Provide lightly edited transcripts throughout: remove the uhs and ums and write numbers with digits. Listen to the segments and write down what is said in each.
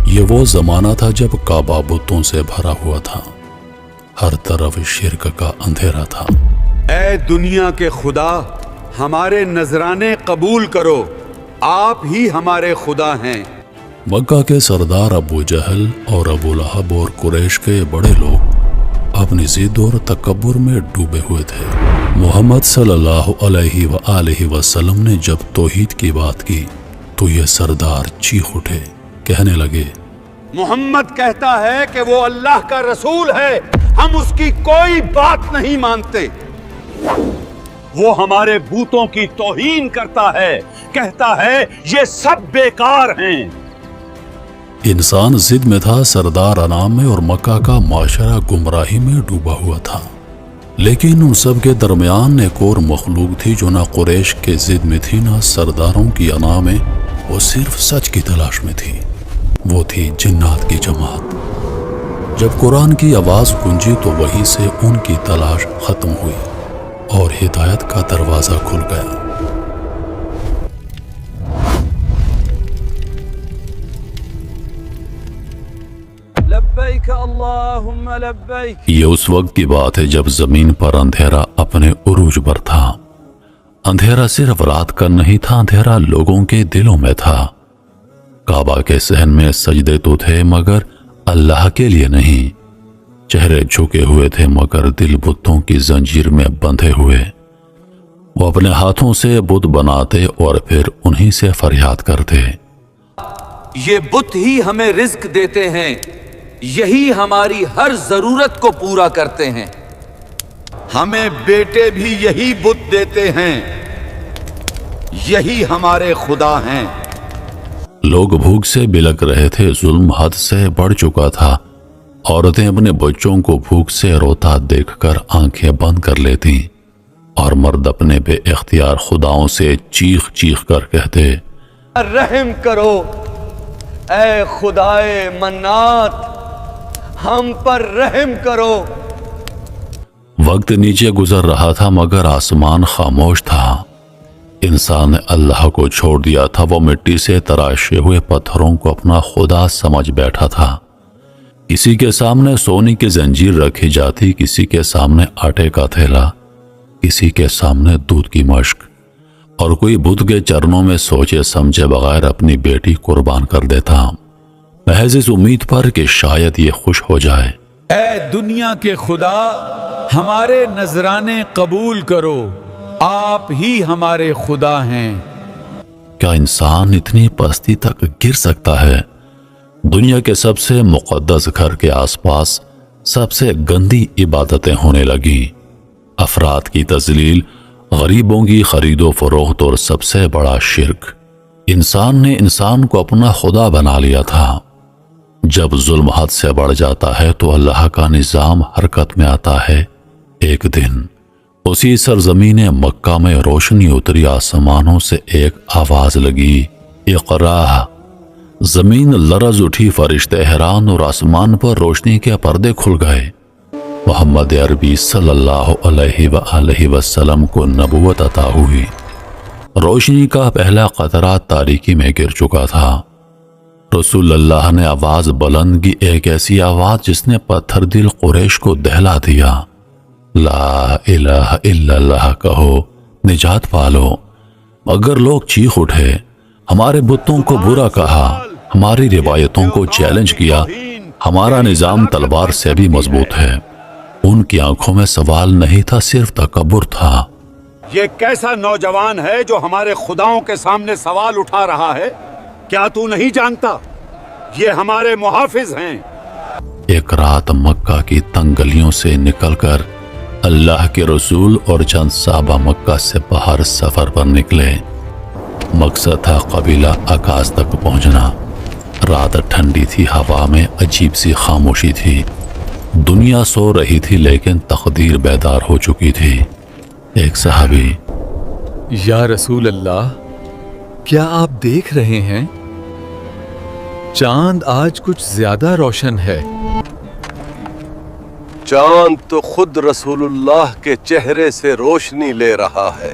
یہ وہ زمانہ تھا جب کعبہ بتوں سے بھرا ہوا تھا، ہر طرف شرک کا اندھیرا تھا۔ اے دنیا کے خدا، ہمارے نذرانے قبول کرو، آپ ہی ہمارے خدا ہیں۔ مکہ کے سردار ابو جہل اور ابو لہب اور قریش کے بڑے لوگ اپنی ضد اور تکبر میں ڈوبے ہوئے تھے۔ محمد صلی اللہ علیہ وآلہ وسلم نے جب توحید کی بات کی تو یہ سردار چیخ اٹھے، کہنے لگے، محمد کہتا ہے کہ وہ اللہ کا رسول ہے، ہم اس کی کوئی بات نہیں مانتے۔ وہ ہمارے بتوں کی توہین کرتا ہے، کہتا ہے یہ سب بیکار ہیں۔ انسان ضد میں تھا، سردار انعام میں، اور مکہ کا معاشرہ گمراہی میں ڈوبا ہوا تھا۔ لیکن ان سب کے درمیان ایک اور مخلوق تھی جو نہ قریش کے ضد میں تھی نہ سرداروں کی انا میں، وہ صرف سچ کی تلاش میں تھی۔ وہ تھی جنات کی جماعت۔ جب قرآن کی آواز گونجی تو وہیں سے ان کی تلاش ختم ہوئی اور ہدایت کا دروازہ کھل گیا۔ لبیک اللہم لبیک۔ یہ اس وقت کی بات ہے جب زمین پر اندھیرا اپنے عروج پر تھا۔ اندھیرا صرف رات کا نہیں تھا، اندھیرا لوگوں کے دلوں میں تھا۔ کعبہ کے صحن میں سجدے تو تھے مگر اللہ کے لیے نہیں، چہرے جھکے ہوئے تھے مگر دل بتوں کی زنجیر میں بندھے ہوئے۔ وہ اپنے ہاتھوں سے بت بناتے اور پھر انہی سے فریاد کرتے، یہ بت ہی ہمیں رزق دیتے ہیں، یہی ہماری ہر ضرورت کو پورا کرتے ہیں۔ ہمیں بیٹے بھی یہی بت دیتے ہیں، یہی ہمارے خدا ہیں۔ لوگ بھوک سے بلک رہے تھے، ظلم حد سے بڑھ چکا تھا۔ عورتیں اپنے بچوں کو بھوک سے روتا دیکھ کر آنکھیں بند کر لیتی اور مرد اپنے بے اختیار خداؤں سے چیخ چیخ کر کہتے، رحم کرو اے خدائے منات، ہم پر رحم کرو۔ وقت نیچے گزر رہا تھا مگر آسمان خاموش تھا۔ انسان نے اللہ کو چھوڑ دیا تھا، وہ مٹی سے تراشے ہوئے پتھروں کو اپنا خدا سمجھ بیٹھا تھا۔ کسی کے سامنے سونے کی زنجیر رکھی جاتی، کسی کے سامنے آٹے کا تھیلا، کسی کے سامنے دودھ کی مشک، اور کوئی بت کے چرنوں میں سوچے سمجھے بغیر اپنی بیٹی قربان کر دیتا، محض اس امید پر کہ شاید یہ خوش ہو جائے۔ اے دنیا کے خدا، ہمارے نذرانے قبول کرو، آپ ہی ہمارے خدا ہیں۔ کیا انسان اتنی پستی تک گر سکتا ہے؟ دنیا کے سب سے مقدس گھر کے آس پاس سب سے گندی عبادتیں ہونے لگیں۔ افراد کی تذلیل، غریبوں کی خرید و فروخت اور سب سے بڑا شرک۔ انسان نے انسان کو اپنا خدا بنا لیا تھا۔ جب ظلم حد سے بڑھ جاتا ہے تو اللہ کا نظام حرکت میں آتا ہے۔ ایک دن اسی سرزمین مکہ میں روشنی اتری، آسمانوں سے ایک آواز لگی، اقرا۔ زمین لرز اٹھی، فرشتے حیران اور آسمان پر روشنی کے پردے کھل گئے۔ محمد عربی صلی اللہ علیہ وآلہ وسلم کو نبوت عطا ہوئی۔ روشنی کا پہلا قطرہ تاریکی میں گر چکا تھا۔ رسول اللہ نے آواز بلند کی، ایک ایسی آواز جس نے پتھر دل قریش کو دہلا دیا، لا الہ الا اللہ کہو، نجات پالو۔ مگر لوگ چیخ اٹھے، ہمارے بتوں کو برا کہا، ہماری روایتوں کو چیلنج کیا، ہمارا نظام تلوار سے بھی مضبوط ہے۔ ان کی آنکھوں میں سوال نہیں تھا، صرف تکبر تھا۔ یہ کیسا نوجوان ہے جو ہمارے خداؤں کے سامنے سوال اٹھا رہا ہے؟ کیا تو نہیں جانتا یہ ہمارے محافظ ہیں؟ ایک رات مکہ کی تنگ گلیوں سے نکل کر اللہ کے رسول اور چند صحابہ مکہ سے باہر سفر پر نکلے۔ مقصد تھا قبیلہ عکاظ تک پہنچنا۔ رات ٹھنڈی تھی، ہوا میں عجیب سی خاموشی تھی۔ دنیا سو رہی تھی لیکن تقدیر بیدار ہو چکی تھی۔ ایک صحابی، یا رسول اللہ، کیا آپ دیکھ رہے ہیں؟ چاند آج کچھ زیادہ روشن ہے۔ چاند تو خود رسول اللہ کے چہرے سے روشنی لے رہا ہے۔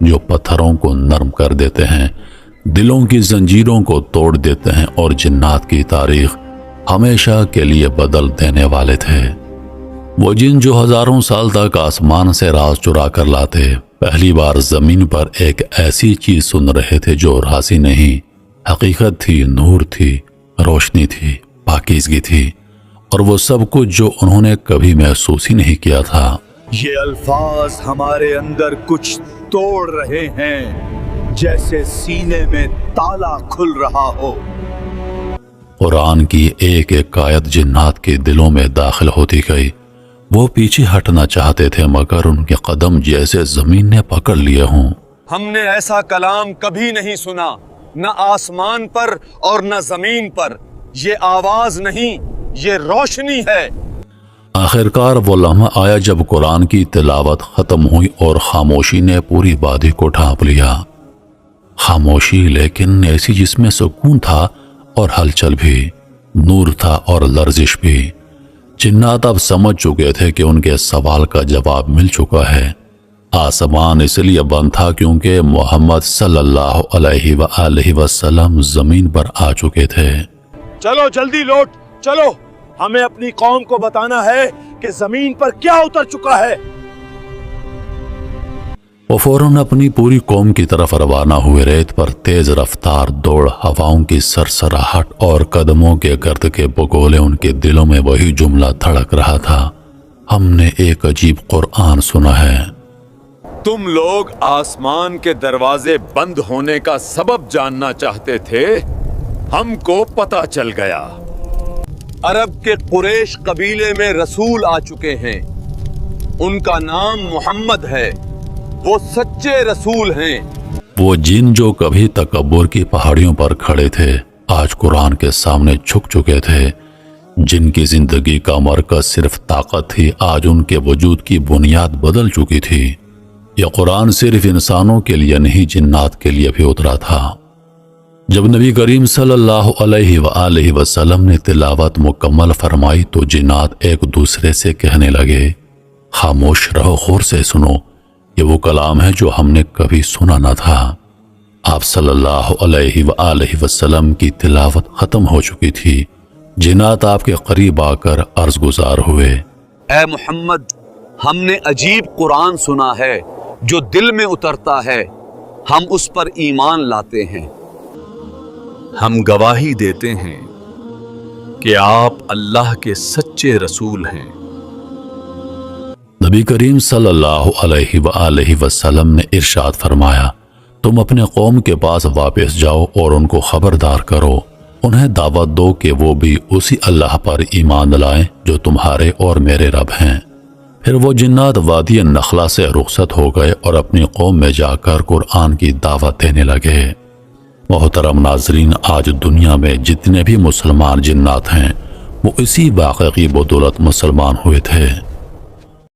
جو پتھروں کو نرم کر دیتے ہیں، دلوں کی زنجیروں کو توڑ دیتے ہیں اور جنات کی تاریخ ہمیشہ کے لیے بدل دینے والے تھے۔ وہ جن جو ہزاروں سال تک آسمان سے راز چرا کر لاتے، پہلی بار زمین پر ایک ایسی چیز سن رہے تھے جو راضی نہیں، حقیقت تھی، نور تھی، روشنی تھی، پاکیزگی تھی، اور وہ سب کچھ جو انہوں نے کبھی محسوس ہی نہیں کیا تھا۔ یہ الفاظ ہمارے اندر کچھ توڑ رہے ہیں، جیسے سینے میں تالا کھل رہا ہو۔ قرآن کی ایک ایک آیت جنات کے دلوں میں داخل ہوتی گئی۔ وہ پیچھے ہٹنا چاہتے تھے مگر ان کے قدم جیسے زمین نے پکڑ لیے ہوں۔ ہم نے ایسا کلام کبھی نہیں سنا، نہ آسمان پر اور نہ زمین پر۔ یہ آواز نہیں، یہ روشنی ہے۔ آخرکار وہ لمحہ آیا جب قرآن کی تلاوت ختم ہوئی اور خاموشی نے پوری وادی کو ڈھانپ لیا۔ خاموشی، لیکن ایسی جس میں سکون تھا اور ہلچل بھی، نور تھا اور لرزش بھی۔ جنات اب سمجھ چکے تھے کہ ان کے سوال کا جواب مل چکا ہے۔ آسمان اس لیے بند تھا کیونکہ محمد صلی اللہ علیہ وآلہ وسلم زمین پر آ چکے تھے۔ چلو جلدی لوٹ چلو، ہمیں اپنی قوم کو بتانا ہے کہ زمین پر کیا اتر چکا ہے۔ وہ فوراً اپنی پوری قوم کی طرف روانہ ہوئے۔ ریت پر تیز رفتار دوڑ، ہواؤں کی سرسراہٹ اور قدموں کے گرد کے بگولے، ان کے دلوں میں وہی جملہ دھڑک رہا تھا، ہم نے ایک عجیب قرآن سنا ہے۔ تم لوگ آسمان کے دروازے بند ہونے کا سبب جاننا چاہتے تھے، ہم کو پتہ چل گیا۔ عرب کے قریش قبیلے میں رسول آ چکے ہیں، ان کا نام محمد ہے، وہ سچے رسول ہیں۔ وہ جن جو کبھی تکبر کی پہاڑیوں پر کھڑے تھے، آج قرآن کے سامنے جھک چکے تھے۔ جن کی زندگی کا مرکز صرف طاقت تھی، آج ان کے وجود کی بنیاد بدل چکی تھی۔ یہ قرآن صرف انسانوں کے لیے نہیں، جنات کے لیے بھی اترا تھا۔ جب نبی کریم صلی اللہ علیہ وآلہ وسلم نے تلاوت مکمل فرمائی تو جنات ایک دوسرے سے کہنے لگے، خاموش رہو، غور سے سنو، یہ وہ کلام ہے جو ہم نے کبھی سنا نہ تھا۔ آپ صلی اللہ علیہ وآلہ وسلم کی تلاوت ختم ہو چکی تھی۔ جنات آپ کے قریب آ کر عرض گزار ہوئے، اے محمد، ہم نے عجیب قرآن سنا ہے جو دل میں اترتا ہے، ہم اس پر ایمان لاتے ہیں۔ ہم گواہی دیتے ہیں کہ آپ اللہ کے سچے رسول ہیں۔ نبی کریم صلی اللہ علیہ وآلہ وسلم نے ارشاد فرمایا، تم اپنے قوم کے پاس واپس جاؤ اور ان کو خبردار کرو، انہیں دعوت دو کہ وہ بھی اسی اللہ پر ایمان لائیں جو تمہارے اور میرے رب ہیں۔ پھر وہ جنات وادی نخلا سے رخصت ہو گئے اور اپنی قوم میں جا کر قرآن کی دعوت دینے لگے۔ محترم ناظرین، آج دنیا میں جتنے بھی مسلمان جنات ہیں وہ اسی واقعے کی بدولت مسلمان ہوئے تھے۔